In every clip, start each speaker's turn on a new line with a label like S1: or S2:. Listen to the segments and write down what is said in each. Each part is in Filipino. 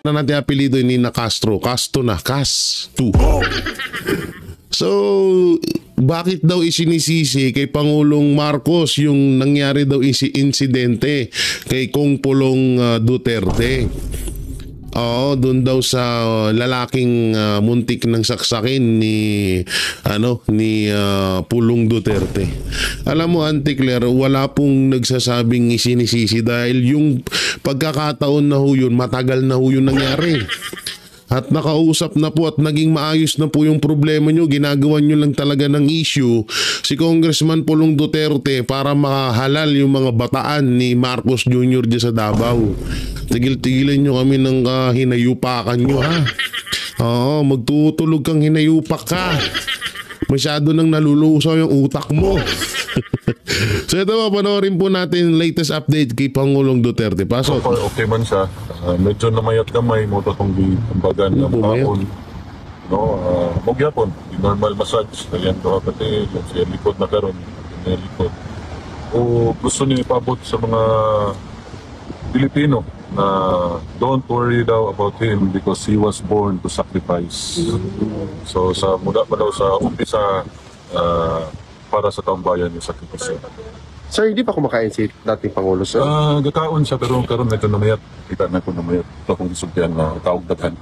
S1: na natin apelido ni na Castro. Castro na. Casto. So, bakit daw isinisisi kay Pangulong Marcos yung nangyari daw insidente kay Kong Pulong Duterte? Oo, doon daw sa lalaking muntik ng saksakin ni Pulong Duterte. Alam mo, Auntie Claire, wala pong nagsasabing isinisisi dahil yung pagkakataon na ho yun, matagal na ho yun nangyari. At nakausap na po at naging maayos na po yung problema nyo. Ginagawa nyo lang talaga ng issue si Congressman Pulong Duterte para makahalal yung mga bataan ni Marcos Jr. dyan sa Davao. Tigil-tigilan nyo kami ng hinayupakan nyo, ha? Oo, magtutulog kang hinayupak ka. Masyado nang nalulusaw yung utak mo. So ito po, panoorin po natin latest update kay Pangulong Duterte. Pasok.
S2: Okay man siya. Medyo namayat kamay mo itong ambagan ng taon. No, magyapon. Normal massage. Kaya ito kapatid. Siya likod na karon. Likod. O gusto niyo ipabot sa mga Pilipino na don't worry daw about him because he was born to sacrifice. So sa mula pa daw sa umpisa para sa taong bayan yung sakripisyo.
S3: Sir, hindi pa kumakain si dating Pangulo, sir?
S2: Gakaon siya pero karon medyo namayat. Kita na ko namayat. Ito akong isugyan na tawag daghan.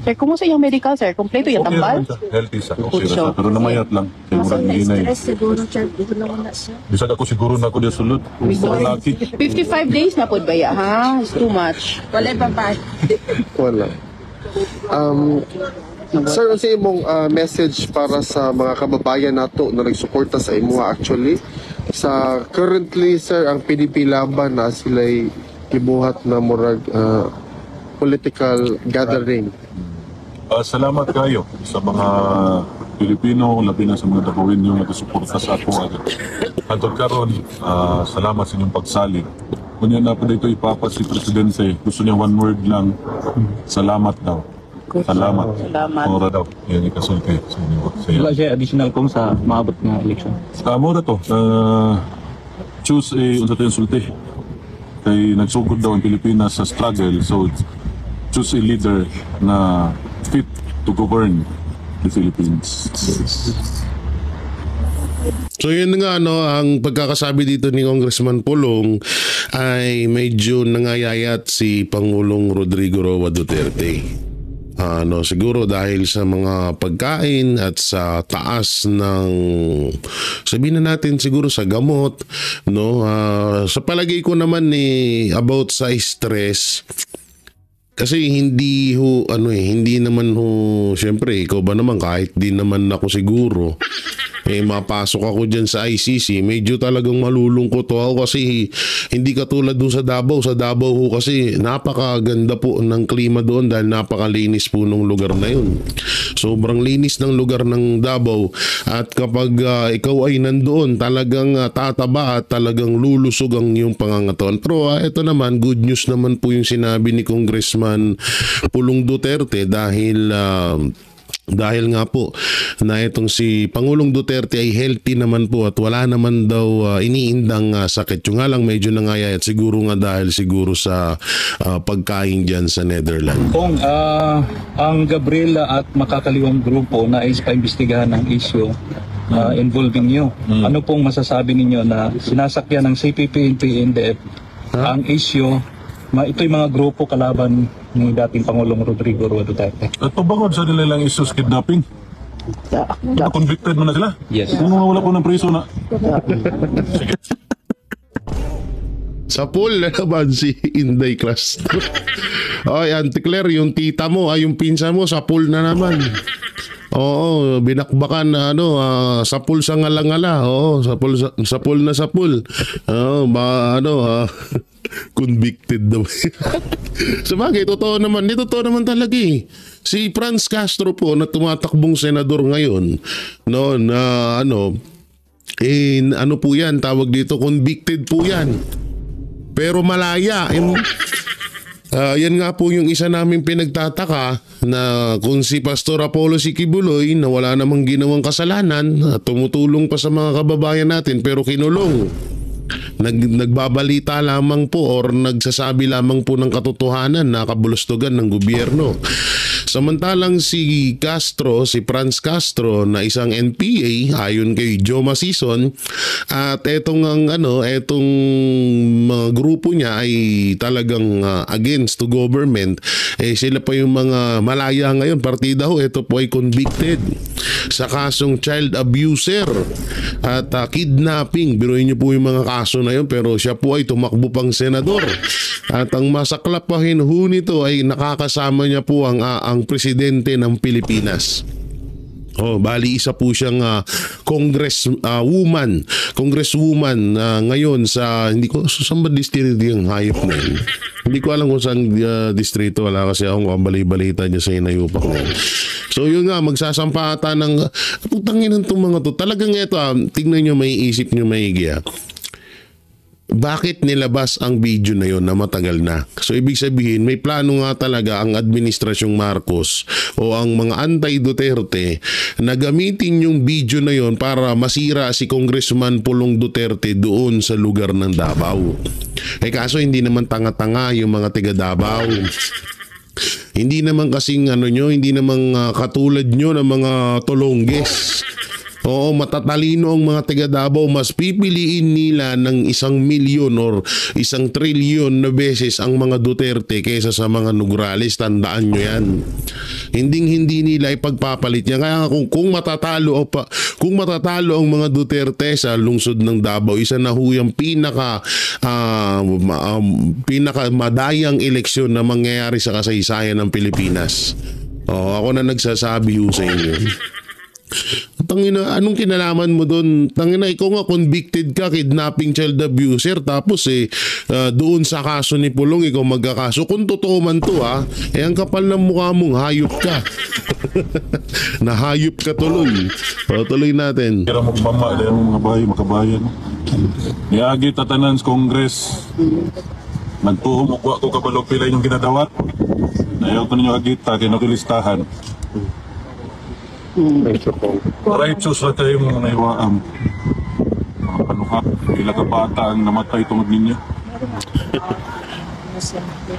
S4: Sir, kumusta yung medical, sir? Kompleto yung
S2: Okay
S4: tambal?
S2: naman siya. Healthy siya. Okay na siya. Pero namayat lang. Kaya murag hinay.
S5: Stress siguro, sir. Dito na wala siya.
S2: Bisag ako siguro na ako diya sulod. Kung laki.
S4: 55 days na po ba ya, ha? It's too much.
S5: Wala pa pa.
S3: Wala. Sir, ano sa imong message para sa mga kababayan nato na nagsuporta sa imuha actually? Sa currently, sir, ang PDP laban na sila'y gibuhat na murag political gathering.
S2: Salamat kayo sa mga Pilipino, labi na sa mga Dagawin yung nagsuporta sa ako. Hantod karon, salamat sa inyong pagsalig. Kung yan na pa dito ipapat si Presidente, gusto niya one word lang, salamat daw. Salamat.
S4: Salamat.
S2: Mura daw. Yan yung kasulti sa inyo.
S6: Wala siya additional kung sa maabot ng election.
S2: Mura to. Choose unsa tayong sulti. Kay nagsugod daw ang Pilipinas sa struggle. So, choose a leader na fit to govern the Philippines.
S1: So yun nga, ang pagkakasabi dito ni Congressman Pulong ay medyo nangayayat si Pangulong Rodrigo Roa Duterte. Siguro dahil sa mga pagkain at sa taas ng, sabihin na natin siguro sa gamot, sa palagay ko naman about sa stress. Kasi hindi naman syempre ikaw ba naman, kahit di naman ako siguro mapasok ako dyan sa ICC, medyo talagang malulungkot ako kasi hindi katulad doon sa Davao. Sa Davao kasi napakaganda po ng klima doon dahil napakalinis po ng lugar na yun. Sobrang linis ng lugar ng Davao at kapag ikaw ay nandoon, talagang tataba at talagang lulusog ang iyong pangangatawan. Pero ito naman, good news naman po yung sinabi ni Congressman Pulong Duterte dahil nga po na itong si Pangulong Duterte ay healthy naman po at wala naman daw iniindang sakit. Yung nga lang medyo nangayayat siguro nga dahil siguro sa pagkain dyan sa Netherlands.
S6: Kung ang Gabriela at makakaliwang grupo na is paimbestigahan ng issue involving you, ano pong masasabi ninyo na sinasakyan ng CPP and PNDF ang issue, ito'y mga grupo kalaban ni dating Pangulong Rodrigo Roa Duterte?
S2: Ito bangod sa nilang issues kidnapping? Convicted mo na sila?
S6: Yes.
S2: Kung wala po ng priso na.
S1: Sa pool na naman si Inday Castro. Oy, Auntie Claire, yung tita mo, yung pinsa mo, sa pool na naman. Oo, binakbakan na sa pool sa ngala-ngala. Oo, sa pool na sa pool. Oo, convicted daw. Sabagay, totoo naman talaga Si Franz Castro po na tumatakbong senador ngayon, po yan, tawag dito, convicted po yan. Pero malaya. Yan nga po yung isa naming pinagtataka na kung si Pastor Apollo Sikibuloy na wala namang ginawang kasalanan at tumutulong pa sa mga kababayan natin pero kinulong. nagbabalita lamang po or nagsasabi lamang po ng katotohanan na kabulustugan ng gobyerno. Samantalang si Franz Castro na isang NPA ayon kay Joe Masison, at etong mga grupo niya ay talagang against to government, sila pa yung mga malaya ngayon. Partida ho, ito po ay convicted sa kasong child abuser at kidnapping. Biruin niyo po yung mga kaso na yun, pero siya po ay tumakbo pang senador. At ang masaklap pa ho nito ay nakakasama niya po ang presidente ng Pilipinas. Bali isa po siyang congresswoman ngayon sa, hindi ko saan ba distrito yung hayop na yun. Hindi ko alam kung saan distrito, wala kasi akong balay-balita niya sa inayupak na yun. So yun nga, magsasampa ata ng putangin ng itong mga to. Talagang ito, tingnan nyo, may isip nyo maigi. Bakit nilabas ang video na yon na matagal na? So ibig sabihin, may plano nga talaga ang administrasyong Marcos o ang mga anti-Duterte na gamitin yung video na yon para masira si Congressman Pulong Duterte doon sa lugar ng Davao. Kaso hindi naman tanga-tanga yung mga taga Davao. Hindi naman kasing hindi naman katulad nyo ng mga Tolongges. Oo, matatalino ang mga taga Davao. Mas pipiliin nila ng 1,000,000 or 1,000,000,000,000 na beses ang mga Duterte kaysa sa mga Nograles. Tandaan nyo yan. Hindi nila ipagpapalit niya. Kaya kung matatalo ang mga Duterte sa lungsod ng Davao, isa na ho yung pinaka madayang eleksyon na mangyayari sa kasaysayan ng Pilipinas. Ako na nagsasabi ho sa inyo. Tangina, anong kinalaman mo doon? Tangina, ikaw nga convicted ka, kidnapping, child abuser, tapos doon sa kaso ni Pulong ikaw magkakaso. Kung totoo man to ang kapal ng mukha mong hayop ka. Nahayop ka tuloy. Tuloy natin.
S2: Kira magmama dahil mga bahay, makabayan. Niagi tatanan sa Congress. Nagtuhumugwa ko kabalog pila yung ginadawat. Ayaw ko ninyo agita, kinakilistahan. Righteous na kayo mga naiwaam. Mga panuha, pila ka bata ang namatay tungod ninyo.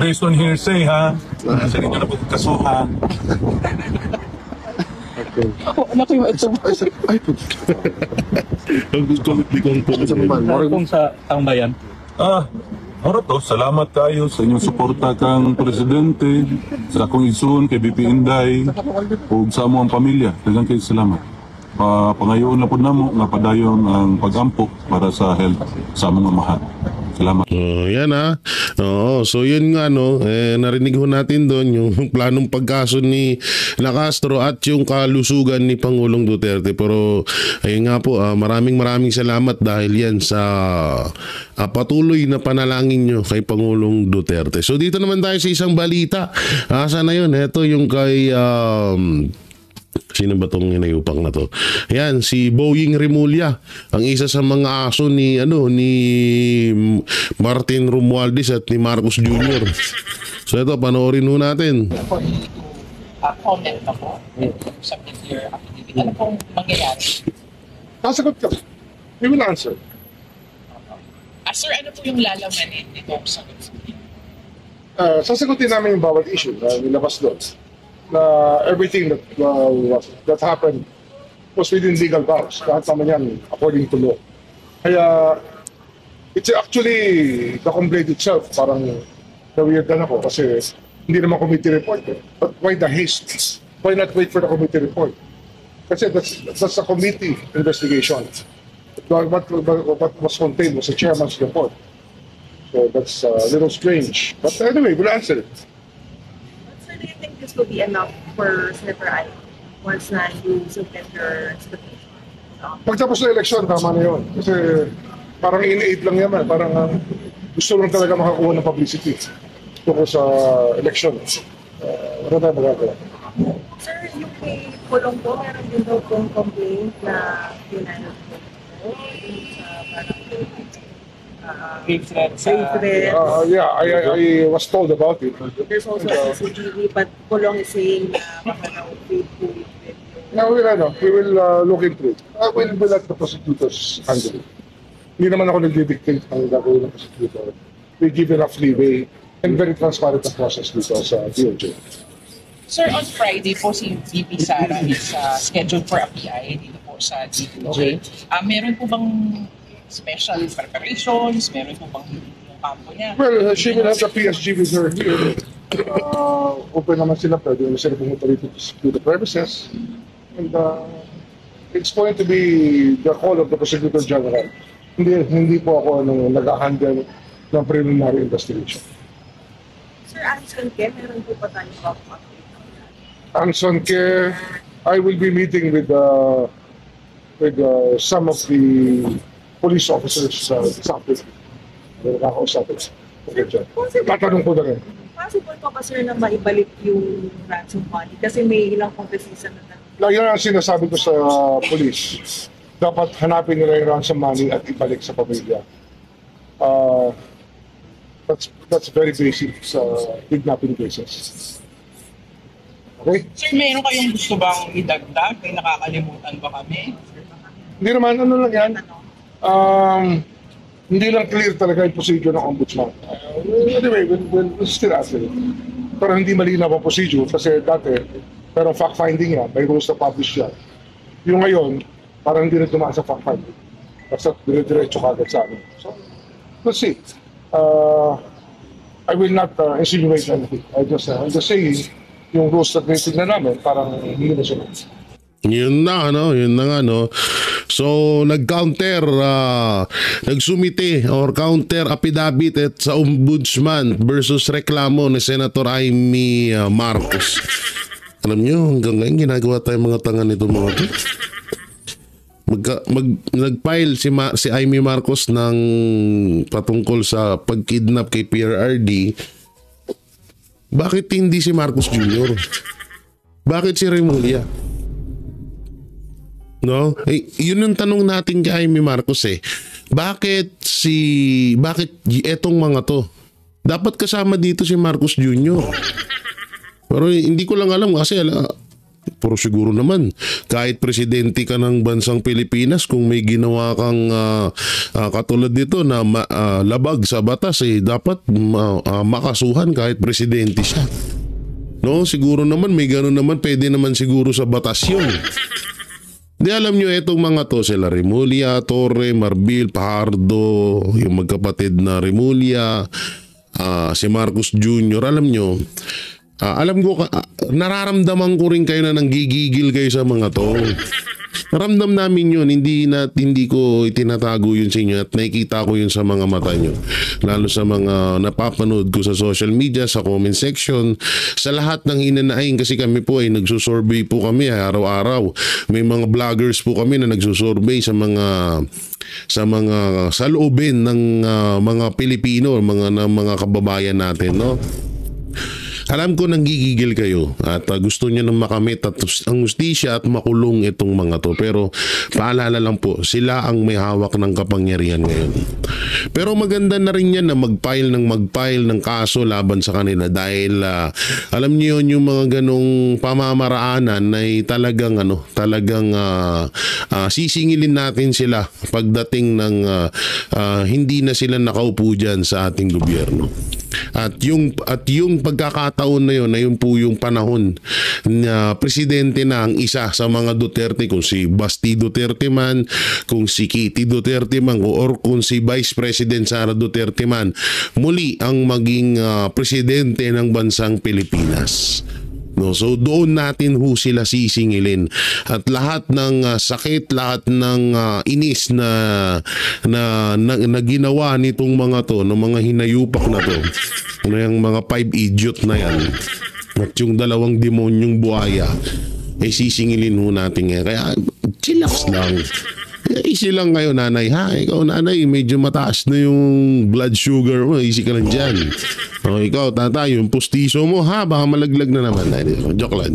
S2: Based on hearsay sa inyo na pagkasuhan.
S4: Anak ko yung ito.
S6: Kung sa tambayan.
S2: Salamat kayo sa inyong suporta kang presidente, sa akong igsoon kay BP Inday, ug sa among pamilya. Daghang kayo salamat. Pangayoon na po namo nga padayon ang pag-ampok para sa health sa among amahan. Salamat.
S1: Yan so yun nga narinig ho natin doon yung planong pagkaso ni Castro at yung kalusugan ni Pangulong Duterte. Pero ayun nga po, maraming salamat dahil yan sa patuloy na panalangin nyo kay Pangulong Duterte. So dito naman tayo sa isang balita. Sana yun, ito yung kay sino ba tong inayupak na to? Yan, si Boying Remulla, ang isa sa mga aso ni Martin Romualdez at ni Marcos Jr. So ito, panoorin ho natin.
S7: Comment na po. Submit your activity. Ano pong mangyayari?
S3: Sasagot ka. We will answer.
S7: Sir, ano po yung lalamanin nitong sagot?
S3: Sasagutin namin yung bawat issue na nilabas doon. Na everything that happened was within legal bounds. Lahat naman yan according to law. Kaya it's actually the complaint itself. Parang na-weirdan ako kasi hindi naman committee report. But why the haste? Why not wait for the committee report? Kasi that's a committee investigation. What was contained was a chairman's report. So that's a little strange. But anyway, we'll answer it.
S5: Do you think this will be enough for Senator Ay once na you submit your expectation?
S3: Pagtapos ng eleksyon, tama na yun. Kasi parang in-aid lang yaman. Parang gusto lang talaga makakuha ng publicity tungkol sa eleksyon. Wala tayo magagawa.
S5: Sir, yung kay Pulong po, meron din daw pong complaint na pinanod po sa parang
S3: yeah, I was told about it.
S5: there's also a CCTV, but Pulong is saying na baka daw faithful with
S3: Now we will look into it. We'll let the prosecutors handle it.
S8: Hindi naman ako nag-dictate ng gagawin ng prosecutor. We give enough leeway and very transparent ang process dito sa DOJ.
S7: Sir, on Friday po si VP Sara is scheduled for a PI dito po sa DOJ. Meron po bang special preparations? Meron po bang yung kampo niya?
S8: Well, she will have the PSG with her here. Open naman sila, pwede naman sila pumunta rito to the premises. And it's going to be the call of the Prosecutor General. Hindi po ako nag-handle ng preliminary investigation.
S5: Sir Anson Ke, meron po pa tayong update?
S8: Anson Ke, I will be meeting with some of the police officers this afternoon. Nakakausapin. Tatanong ko na rin.
S5: Possible pa ba sir na maibalik yung ransom money? Kasi may ilang competition na
S8: Yan ang sinasabi ko sa police. Dapat hanapin nila yung ransom money at ibalik sa pamilya. That's very basic sa kidnapping cases. Okay?
S7: Sir, meron kayong gusto bang idagdag? May nakakalimutan ba kami?
S8: Hindi naman, ano lang yan. Hindi lang clear talaga yung procedure ng ombudsman. Anyway, we'll still answer it. Pero hindi malinaw ang procedure kasi dati, pero fact-finding yan, may rules na publish yan. Yung ngayon, parang hindi na dumaan sa fact-finding. Basta dire-diretso kagad sa amin. So, we'll see. I will not insinuate anything. I'm just saying, yung rules na tinitignan namin, parang hindi na sunod.
S1: Yun na nga no. So nag-counter nagsumite or counter affidavit sa ombudsman versus reklamo ni Senator Amy Marcos. Alam niyo, hanggang ngayon ginagawa tayong mga tanga nito mga to. Nag-file si Amy Marcos ng patungkol sa pagkidnap kay PRRD. Bakit hindi si Marcos Jr.? Bakit si Remulla? No? Yun yung tanong natin kay Amy Marcos eh. Bakit etong mga to? Dapat kasama dito si Marcos Jr. Pero hindi ko lang alam kasi pero siguro naman kahit presidente ka ng bansang Pilipinas, kung may ginawa kang katulad dito na labag sa batas dapat makasuhan kahit presidente siya. No, siguro naman may gano'n naman, pwede naman siguro sa batas yun. Di alam nyo, etong mga to, sila Remulla, Torre, Marbil, Pajardo, yung magkapatid na Remulla, si Marcos Jr. Alam nyo, alam ko, nararamdaman ko rin kayo na nanggigigil kayo sa mga to. Naramdam namin yun, hindi ko itinatago yun sa inyo at nakikita ko yun sa mga mata nyo. Lalo sa mga napapanood ko sa social media, sa comment section, sa lahat ng hinanaing kasi kami po ay nagsusurvey po kami araw-araw. May mga vloggers po kami na nagsusurvey sa loobin ng mga Pilipino, mga kababayan natin, no? Alam ko nanggigigil kayo at gusto nyo nang makamit at ang hustisya at makulong itong mga to. Pero paalala lang po, sila ang may hawak ng kapangyarihan ngayon. Pero maganda na rin yan na mag-file ng kaso laban sa kanila dahil alam niyo yun, yung mga ganong pamamaraanan ay talagang sisingilin natin sila pagdating ng hindi na sila nakaupo dyan sa ating gobyerno. At yung pagkakataon na yun, na yun po yung panahon na presidente na ang isa sa mga Duterte, kung si Basti Duterte man, kung si Kitty Duterte man, or kung si Vice President Sara Duterte man, muli ang maging presidente ng bansang Pilipinas. No, so doon natin sila sisingilin at lahat ng sakit, lahat ng inis na ginawa nitong mga to, ng mga hinayupak na to, yung mga 5 idiot na yan at yung 2 demonyong buhaya, sisingilin natin ngayon. Kaya chillax lang. Easy lang kayo, nanay. Ikaw, nanay, medyo mataas na yung blood sugar mo. Easy ka lang dyan. Ikaw, tatay, yung pustiso mo, baka malaglag na naman. Joke lang.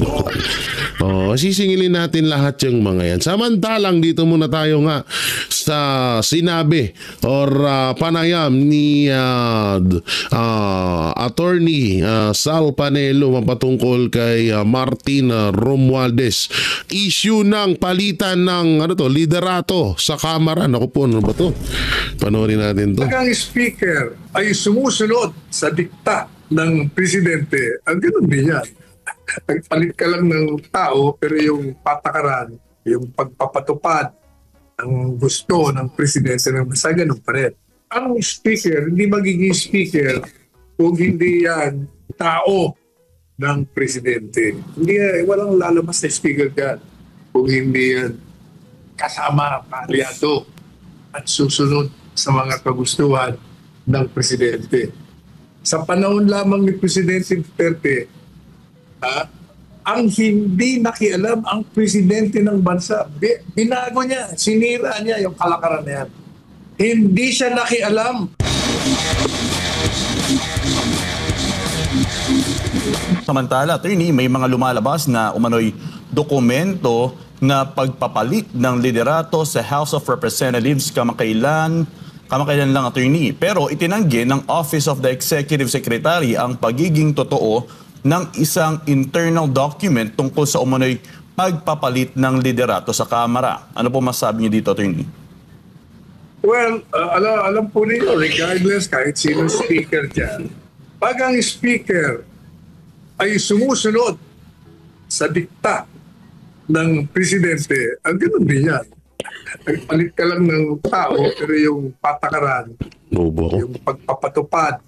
S1: Sisingilin natin lahat yung mga yan. Samantalang, dito muna tayo nga sa sinabi or panayam ni Attorney Sal Panelo mapatungkol kay Martin Romualdez. Issue ng palitan ng liderato liderato sa Kamara. Naku po, ano ba to? Panoorin natin to.
S9: Pag ang speaker ay sumusunod sa dikta ng presidente, ang ganun din yan. Nagpalit ka lang ng tao, pero yung patakaran, yung pagpapatupad ang gusto ng presidente ng bansa, ganun pa rin. Ang speaker, hindi magiging speaker kung hindi yan tao ng presidente. Hindi, walang lalabas na speaker ka kung hindi yan kasama, aliado at susunod sa mga kagustuhan ng presidente. Sa panahon lamang ni Presidente Duterte, ang hindi nakialam ang presidente ng bansa, binago niya, sinira niya yung kalakaran na yan. Hindi siya nakialam.
S10: Samantala, attorney, may mga lumalabas na umano'y dokumento na pagpapalit ng liderato sa House of Representatives kamakailan lang, attorney. Pero itinanggi ng Office of the Executive Secretary ang pagiging totoo ng isang internal document tungkol sa umano'y pagpapalit ng liderato sa Kamara. Ano po masasabi niyo dito, attorney?
S9: Well, alam po ninyo, regardless kahit sino speaker dyan, pag ang speaker ay sumusunod sa dikta ng presidente, ang ganun din yan. Nagpalit ka lang ng tao, pero yung patakaran, yung pagpapatupad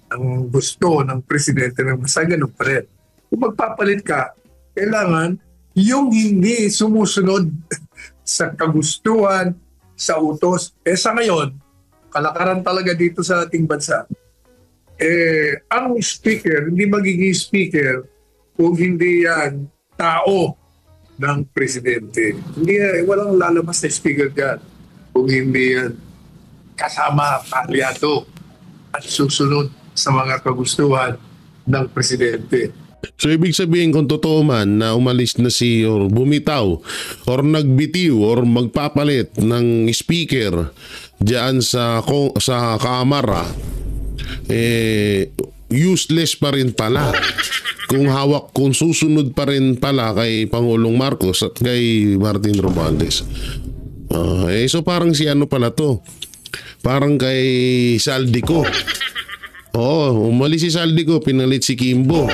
S9: ang gusto ng presidente ng bansa, ganun pa rin. Kung magpapalit ka, kailangan yung hindi sumusunod sa kagustuhan, sa utos. Sa ngayon, kalakaran talaga dito sa ating bansa, ang speaker, hindi magiging speaker kung hindi yan tao ng presidente. Hindi, walang lalabas na speaker dyan kung hindi yan kasama, aliado at susunod sa mga kagustuhan ng presidente.
S1: So ibig sabihin kung totoo man na umalis na or bumitaw or nagbitiw or magpapalit ng speaker diyan sa Kamara, useless pa rin pala. Kung susunod pa rin pala kay Pangulong Marcos at kay Martin Romualdez. So parang si ano pala to? Parang kay Saldico. Oo, umalis si Saldico, pinalit si Kimbo.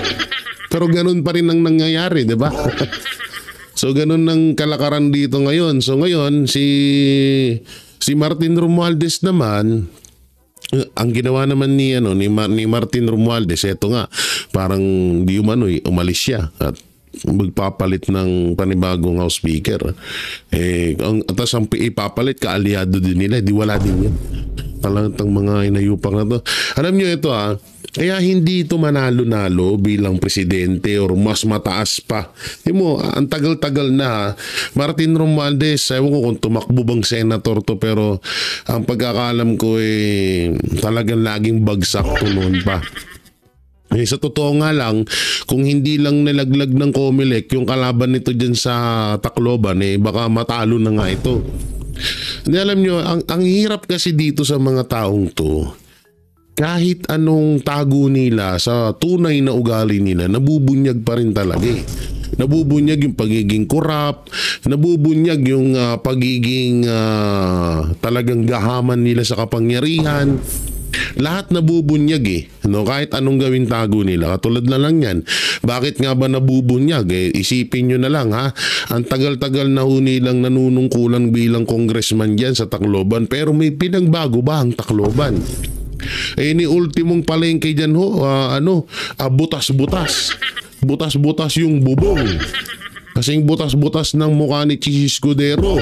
S1: Pero ganun pa rin ang nangyayari, di ba? So ganun ang kalakaran dito ngayon. So ngayon, si Martin Romualdez naman, ang ginawa naman ni Martin Romualdez, eto nga, parang di umano'y umalis siya at magpapalit ng panibagong House Speaker. Tapos ang ipapalit, kaalyado din nila, di wala din yan. Talagang mga inayupang na to. Alam nyo ito kaya hindi ito manalo-nalo bilang presidente or mas mataas pa. Ang tagal-tagal na Martin Romualdez, ewan ko kung tumakbo bang senator to, pero ang pagkakalam ko talagang laging bagsak to noon pa. Sa totoo nga lang, kung hindi lang nilaglag ng COMELEC yung kalaban nito dyan sa Tacloban, baka matalo na nga ito. Hindi, alam nyo, ang hirap kasi dito sa mga taong to, kahit anong tago nila sa tunay na ugali nila, nabubunyag pa rin talaga Nabubunyag yung pagiging korap, nabubunyag yung pagiging talagang gahaman nila sa kapangyarihan. Lahat nabubunyag kahit anong gawin tago nila. Katulad na lang yan. Bakit nga ba nabubunyag? Isipin nyo na lang ang tagal-tagal na nilang nanunungkulan bilang congressman dyan sa Tacloban, pero may pinagbago ba ang Tacloban? Ni ultimong palengke dyan butas-butas. Butas-butas yung bubong. Kasing butas-butas ng mukha ni Chis Escudero.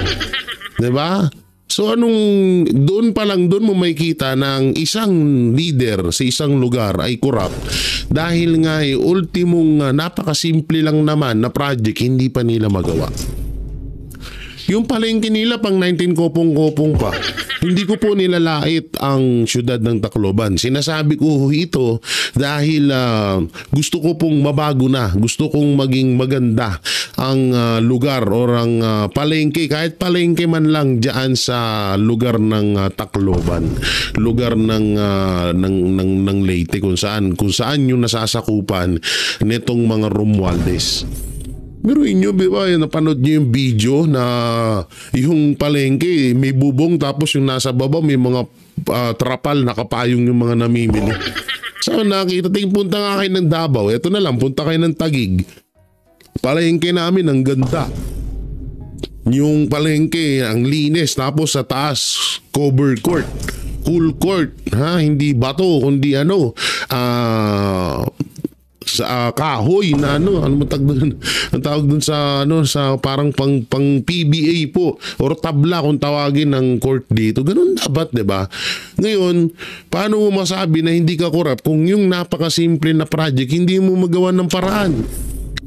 S1: Diba? So doon pa lang doon mo makikita ng isang leader sa isang lugar ay korap dahil nga ultimong napakasimple lang naman na project hindi pa nila magawa. Yung palengke nila pang 19 kopong-kopong pa. Hindi ko po nilalait ang syudad ng Tacloban. Sinasabi ko ito dahil gusto ko pong mabago na. Gusto kong maging maganda ang lugar or ang palengke. Kahit palengke man lang dyan sa lugar ng Tacloban. Lugar ng Leyte kung saan yung nasasakupan nitong mga Romualdez. Pero inyo, di ba, napanood nyo yung video na yung palengke, may bubong tapos yung nasa baba may mga trapal, nakapayong yung mga namimili. So nakita, punta nga kayo ng Davao, eto na lang, punta kayo ng Taguig. Palengke namin, ang ganda. Yung palengke, ang linis, tapos sa taas, cover court. Cool court, ha? Hindi bato, kundi sa kahoy na ano ang tawag dun sa sa parang pang PBA po or tabla kung tawagin ng court dito. Ganun dapat, 'di ba? Ngayon, paano mo masabi na hindi ka corrupt kung yung napakasimple na project hindi mo magawa ng paraan?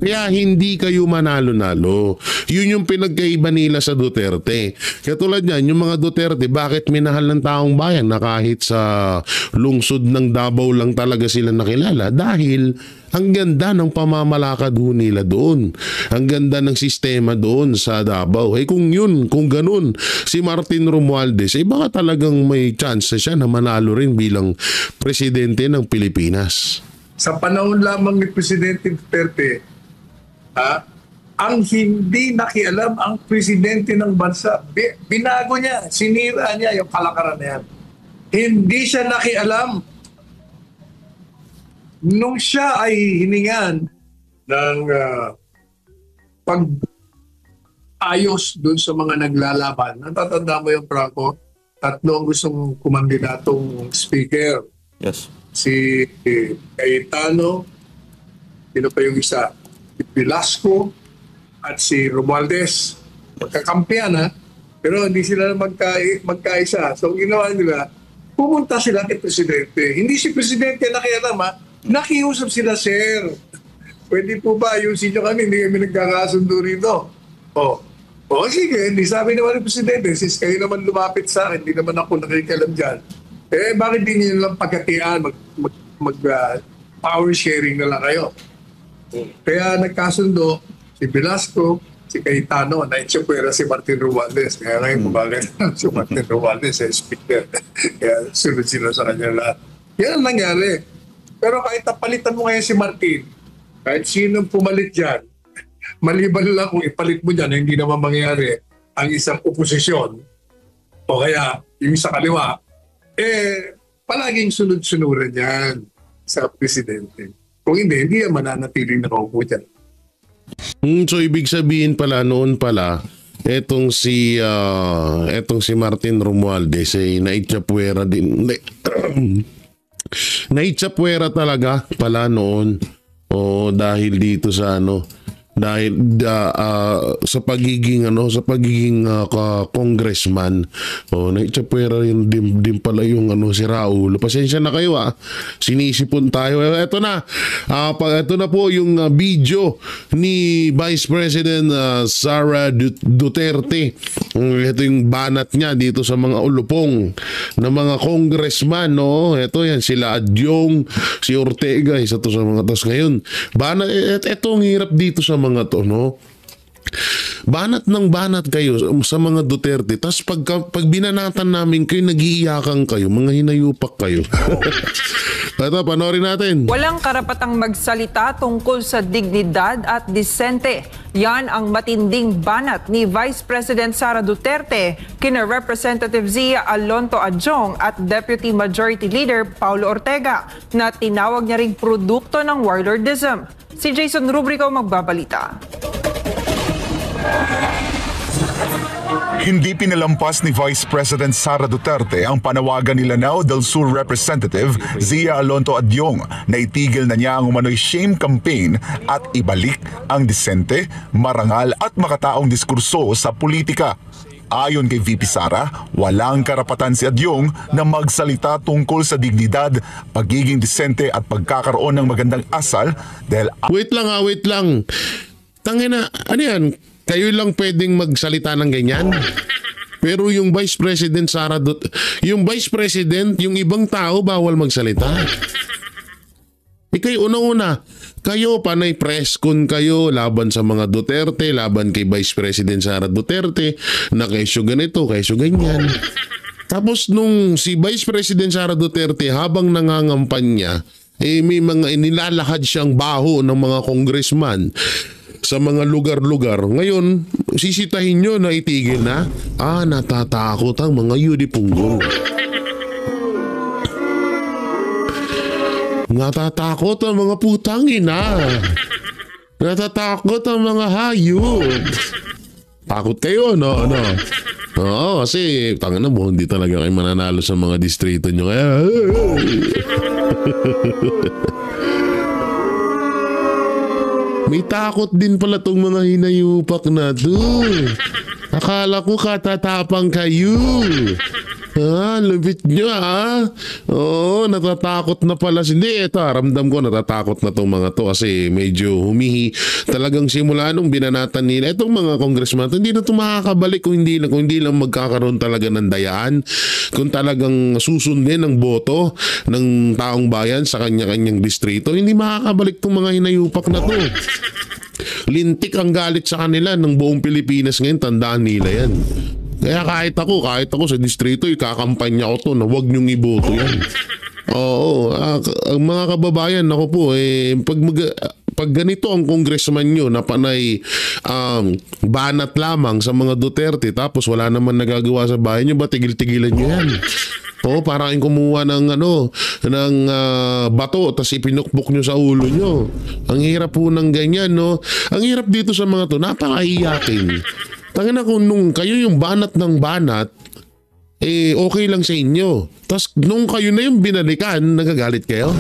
S1: Kaya hindi kayo manalo-nalo. Yun yung pinagkaiba nila sa Duterte. Katulad yan, yung mga Duterte, bakit minahal ng taong bayan na kahit sa lungsod ng Davao lang talaga sila nakilala? Dahil ang ganda ng pamamalakad ho nila doon. Ang ganda ng sistema doon sa Davao. Kung ganun, si Martin Romualdez, baka talagang may chance siya na manalo rin bilang presidente ng Pilipinas.
S9: Sa panahon lamang ni Presidente Duterte, ang hindi nakialam ang presidente ng bansa, binago niya, sinira niya yung kalakaran na yan. Hindi siya nakialam. Nung siya ay hiningan ng pag-ayos dun sa mga naglalaban, natatanda mo yung Franco, 3 ang gustong kumandidatong speaker.
S10: Yes.
S9: Si Cayetano, sino pa yung isa? Si Velasco at si Romualdez. Magkakampiyan, ha? Pero hindi sila magkaisa. So ginawa nila, pumunta sila kay Presidente. Hindi si Presidente nakialam, ha? Nakiusap sila, sir. Pwede po ba ayusin nyo kami? Hindi kami nagkakasundo rito. Sige. Hindi sabi naman ng Presidente, since kayo naman lumapit sa akin, hindi naman ako nakikialam dyan. Bakit di nyo lang pagkatian, power sharing na lang kayo? Kaya nagkasundo si Velasco, si Cayetano, na-itsapwera si Martin Romualdez. Kaya ngayon bakit si Martin Romualdez ay speaker. Kaya sunod sila sa kanya lahat. Yan ang nangyari. Pero kahit napalitan mo ngayon si Martin, kahit sinong pumalit dyan, maliban lang kung ipalit mo dyan, hindi naman mangyari ang isang oposisyon o kaya yung sa kaliwa, palaging sunod-sunuran yan sa presidente. Kung hindi yan mananatiling nakaupo dyan.
S1: So ibig sabihin pala, noon pala, etong si Martin Romualdez naitsapwera din. Naitsapwera talaga pala noon. Dahil dito sa sa pagiging congressman. Naitsapwera din pala yung si Raul. Pasensya na kayo, sinisipon tayo. Ito na po yung video ni Vice President Sara Duterte. Ito yung banat niya dito sa mga ulupong na mga congressman, Ito yan, sila Adyong, si Ortega, isa to sa mga tos ngayon. Ito ang hirap dito sa mga to, Banat ng banat kayo sa mga Duterte. Tapos pag binanatan namin kayo, nag-iiyakan kayo, mga hinayupak kayo. Ito, panoorin natin.
S11: Walang karapatang magsalita tungkol sa dignidad at disente. Yan ang matinding banat ni Vice President Sara Duterte kina Representative Zia Alonto Adjong at Deputy Majority Leader Paulo Ortega na tinawag niya ring produkto ng warlordism. Si Jason Rubrico magbabalita.
S12: Hindi pinalampas ni Vice President Sara Duterte ang panawagan ni Lanao del Sur Representative Zia Alonto Adjong na itigil na niya ang umano'y shame campaign at ibalik ang disente, marangal at makataong diskurso sa politika. Ayon kay VP Sara, walang karapatan si Adjong na magsalita tungkol sa dignidad, pagiging disente at pagkakaroon ng magandang asal dahil...
S1: Wait lang. Tangina, ano yan? Kayo lang pwedeng magsalita ng ganyan? Pero yung Vice President Sara yung Vice President, yung ibang tao bawal magsalita. Kayo unang-una, kayo panay press con kayo laban sa mga Duterte, laban kay Vice President Sara Duterte, na kayo ganito, kayo ganyan. Tapos nung si Vice President Sara Duterte habang nangangampanya, may mga inilalakad siyang baho ng mga congressman. sa mga lugar-lugar. Ngayon, sisitahin nyo na itigil na. Natatakot ang mga yudipunggol. Natatakot ang mga putang ina. Natatakot ang mga hayop. Takot kayo, no? Oo, kasi tangina mo, hindi talaga kayo mananalo sa mga distrito nyo. Kaya... May takot din pala tong mga hinayupak na to. Akala ko katatapang kayo. Lupit nyo Oo, natatakot na pala. Hindi, ito, ramdam ko natatakot na tong mga to kasi medyo humihi. Talagang simula nung binanatan nila, itong mga congressman, hindi na ito makakabalik kung hindi lang magkakaroon talaga ng dayaan. Kung talagang susundin ang boto ng taong bayan sa kanya-kanyang distrito, hindi makakabalik tong mga hinayupak na to. Lintik ang galit sa kanila ng buong Pilipinas ngayon, tandaan nila yan. Kaya kahit ako sa distrito, ikakampanya ko to na huwag niyong iboto yan. Oo, mga kababayan, ako po, pag ganito ang congressman nyo na panay banat lamang sa mga Duterte tapos wala naman nagagawa sa bahay nyo, ba tigil-tigilan nyo yan? Oo, parang kumuha ng bato tapos ipinukpok nyo sa ulo nyo. Ang hirap po ng ganyan, no? Ang hirap dito sa mga to, napakaiyakin. Tangina kung nung kayo yung banat ng banat, okay lang sa inyo. Tapos nung kayo na yung binalikan, nagagalit kayo?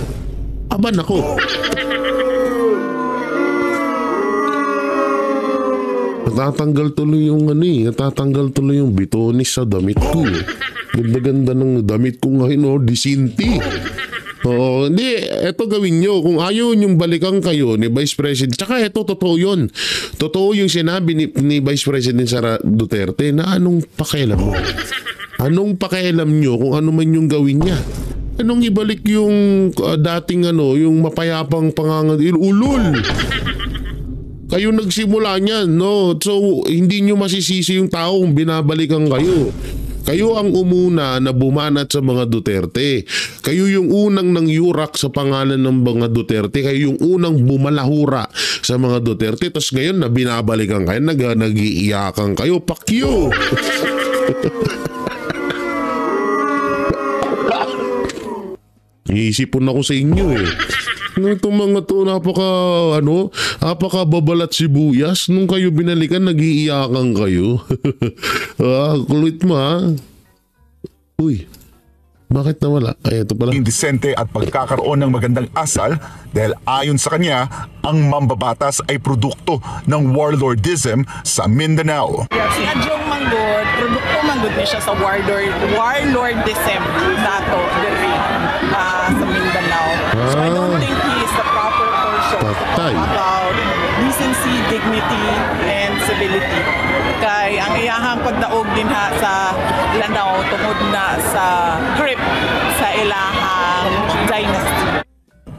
S1: Aban ako. Natatanggal tuloy yung bitonis sa damit ko. Ganda-ganda ng damit ko ngayon, disinti. Oo, hindi, eto gawin nyo. Kung ayaw nyong balikan kayo ni Vice President, tsaka eto, totoo yun. Totoo yung sinabi ni Vice President Sara Duterte na anong pakialam mo? Anong pakialam nyo kung ano man yung gawin niya? Anong ibalik yung dating yung mapayapang ulul? Kayo nagsimula niyan, no? So, hindi nyo masisisi yung tao kung binabalikan kayo. Kayo ang umuna na bumanat sa mga Duterte. Kayo yung unang nangyurak sa pangalan ng mga Duterte. Kayo yung unang bumalahura sa mga Duterte. Tapos ngayon na binabalikan kayo, nag-iiyakan kayo. Pakyo! Iisipon ako sa inyo Itong mga to, napaka babalat sibuyas. Nung kayo binalikan, nag-iiyakan kayo. Kulit mo Uy, bakit nawala? Ay, ito pala.
S12: Indisente at pagkakaroon ng magandang asal dahil ayon sa kanya, ang mambabatas ay produkto ng warlordism sa Mindanao.
S4: Si Adjong Manggod, produkto Manggod niya siya sa warlordism nato diri sa Mindanao. So I don't think he is the proper person to talk about decency, dignity, and civility. Kay ang iyahang pagdaog din sa Lanao tungod na sa grip sa ilahang dynasty.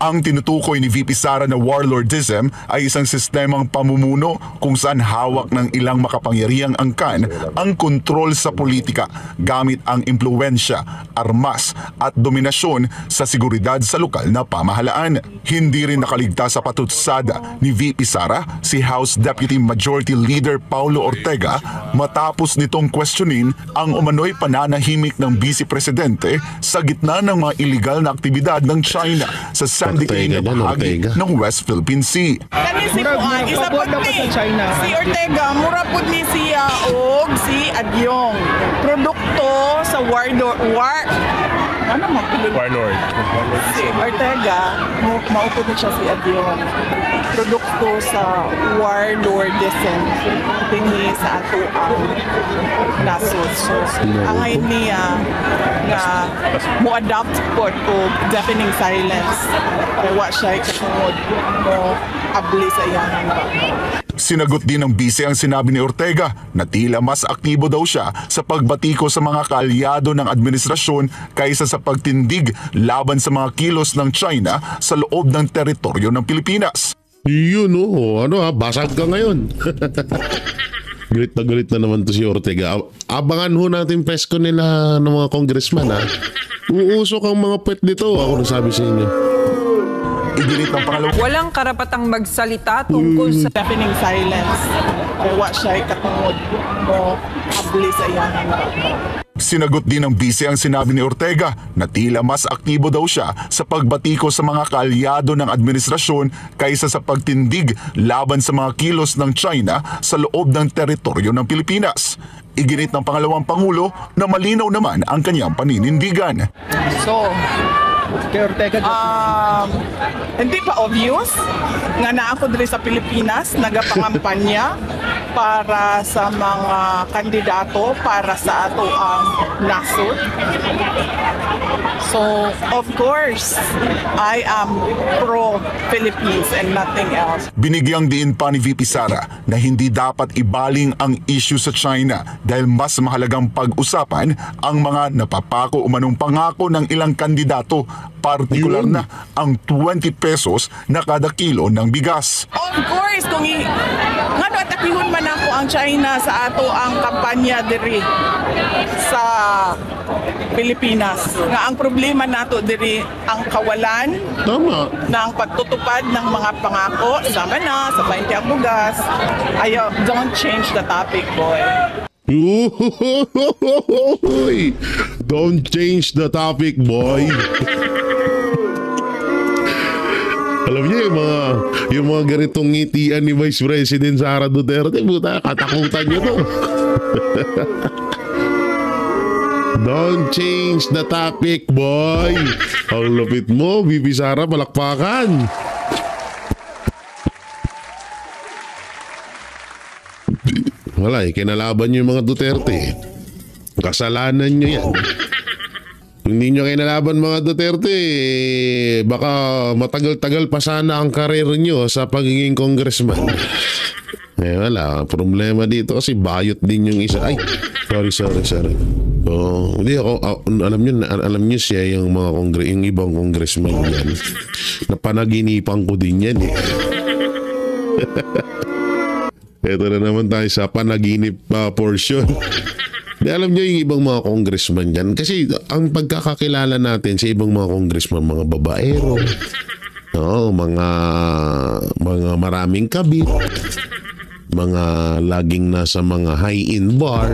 S12: Ang tinutukoy ni VP Sara na warlordism ay isang sistemang pamumuno kung saan hawak ng ilang makapangyarihang angkan ang kontrol sa politika gamit ang impluwensya, armas at dominasyon sa seguridad sa lokal na pamahalaan. Hindi rin nakaligtas sa patutsada ni VP Sara si House Deputy Majority Leader Paulo Ortega matapos nitong questionin ang umano'y pananahimik ng Vice Presidente sa gitna ng mga illegal na aktibidad ng China sa San Diego bahagi ng West Philippine Sea.
S4: Kani si Puan, isa po ni si Ortega, mura po ni siya og si Adyong. Produkto sa warlord. Si Ortega, maupod na siya si Adyong. Produkto sa warlordism. Tingi sa ato ang nasod. So, ang ngayon niya nga mo-adapt po o deafening silence. Kaya siya ikasunod mo abli sa iyang
S12: Sinagot din ng bise ang sinabi ni Ortega na tila mas aktibo daw siya sa pagbatiko sa mga kaalyado ng administrasyon kaysa sa pagtindig laban sa mga kilos ng China sa loob ng teritoryo ng Pilipinas.
S1: Yun basag ka ngayon. Galit na naman to si Ortega. Abangan ho natin presko nila ng mga congressman Uusok ang mga pet dito. Ako nasabi sa inyo.
S12: Iginit ng pangalawa.
S11: Walang karapatang magsalita tungkol sa
S4: Deafening silence. Kaya wa siya katungod mo abli sa iyang
S12: Sinagot din ng bise ang sinabi ni Ortega na tila mas aktibo daw siya sa pagbatiko sa mga kaalyado ng administrasyon kaysa sa pagtindig laban sa mga kilos ng China sa loob ng teritoryo ng Pilipinas. Iginit ng pangalawang Pangulo na malinaw naman ang kanyang paninindigan.
S4: So, hindi pa obvious nga na ako diri sa Pilipinas nagapangampanya para sa mga kandidato para sa ato ang nasod. So, of course, I am pro-Philippines and nothing else.
S12: Binigyang diin pa ni VP Sara na hindi dapat ibaling ang issue sa China dahil mas mahalagang pag-usapan ang mga napapako umanong pangako ng ilang kandidato, partikular na ang 20 pesos na kada kilo ng bigas.
S4: Of course, kung ngano atakihon man ako ang China sa ato ang kampanya diri sa Pilipinas. Nga ang problema nato diri ang kawalan ng pagtutupad ng mga pangako sama na sa 20 ang bugas. Ayaw, don't change the topic, boy.
S1: Don't change the topic, boy. Alam niyo yung mga ganitong ngitian ni Vice President Sara Duterte, puta, katakutan niyo to. Don't change the topic, boy. Ang lupit mo, VP Sara, palakpakan. Wala, kinalaban niyo yung mga Duterte. Kasalanan niyo yan. Kung hindi nyo kinalaban mga Duterte, baka matagal-tagal pa sana ang karir nyo sa pagiging congressman. Eh wala, problema dito kasi bayot din yung isa. Ay, sorry. Oh, hindi ako, alam nyo siya yung mga yung ibang congressman yan. Napanaginipan ko din yan eh. Ito na naman tayo sa panaginip portion. Di alam nyo yung ibang mga congressman yan. Kasi ang pagkakakilala natin sa ibang mga congressman, mga babaero, mga maraming kabit, mga laging nasa mga high-end bar.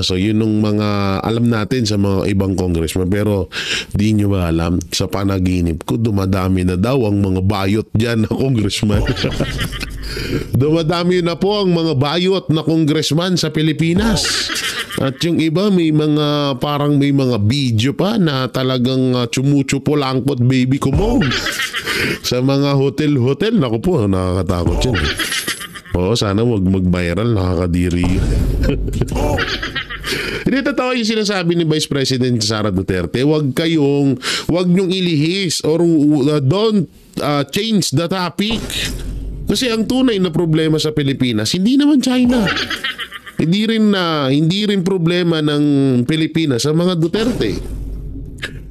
S1: So yun yung mga alam natin sa mga ibang congressman. Pero di nyo ba alam, sa panaginip ko, dumadami na daw ang mga bayot dyan na congressman. Dumadami na po ang mga bayot na congressman sa Pilipinas. At yung iba may mga parang may mga video pa na talagang chumuchupo langkot baby ko mo. Sa mga hotel. Naku po, nakakatakot yan. Sana wag mag-viral, nakakadiri. Hindi totoo yung sinasabi ni Vice President Sara Duterte. Wag nyong ilihis or don't change the topic. Kasi ang tunay na problema sa Pilipinas, hindi naman China. Hindi rin problema ng Pilipinas ang mga Duterte.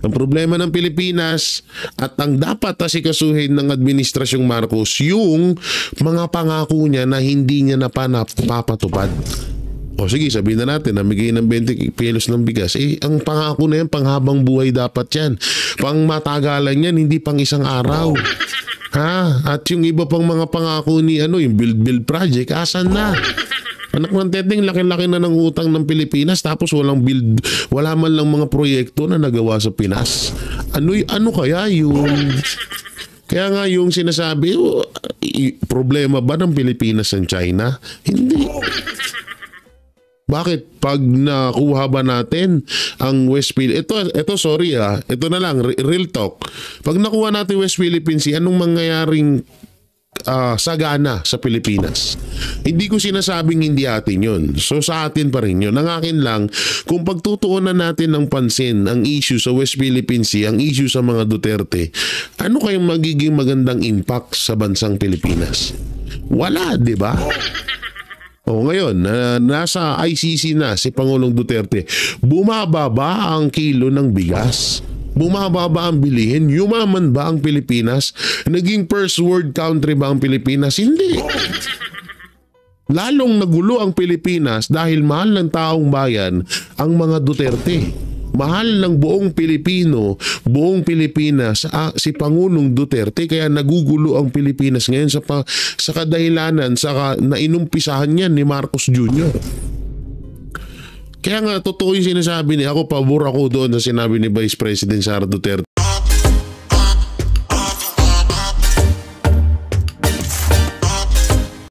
S1: Ang problema ng Pilipinas at ang dapat asikasuhin ng Administrasyong Marcos, yung mga pangako niya na hindi niya napapatupad. O sige, sabihin na natin, namigay ng 20 kilos ng bigas. Ang pangako na yan, panghabang buhay dapat yan. Pang matagalan yan, hindi pang isang araw. At yung iba pang mga pangako ni yung build project, asan na? Anak ng teteng, laki-laki na ng utang ng Pilipinas tapos wala man lang mga proyekto na nagawa sa Pinas. Ano kaya yun? Kaya nga yung sinasabi, problema ba ng Pilipinas ang China? Hindi. Bakit pag nakuha ba natin ang West Philippines? Ito sorry ito na lang, real talk. Pag nakuha natin West Philippines Sea, anong mangyayaring sagana sa Pilipinas? Hindi ko sinasabing hindi atin yun. So sa atin pa rin yun. Ang akin lang, kung pagtutuunan natin ng pansin ang issue sa West Philippines Sea, ang issue sa mga Duterte, ano kayong magiging magandang impact sa bansang Pilipinas? Wala, di ba? Ngayon, nasa ICC na si Pangulong Duterte, bumaba ba ang kilo ng bigas? Bumaba ba ang bilihin? Yumaman ba ang Pilipinas? Naging first world country ba ang Pilipinas? Hindi. Lalong nagulo ang Pilipinas dahil mahal ng taong bayan ang mga Duterte. Mahal ng buong Pilipino, buong Pilipinas si Pangulong Duterte, kaya nagugulo ang Pilipinas ngayon sa kadahilanan sa na inumpisahan yan ni Marcos Jr. Kaya nga totoo yung sinasabi niya, ako pabor ako doon sa sinabi ni Vice President Sara Duterte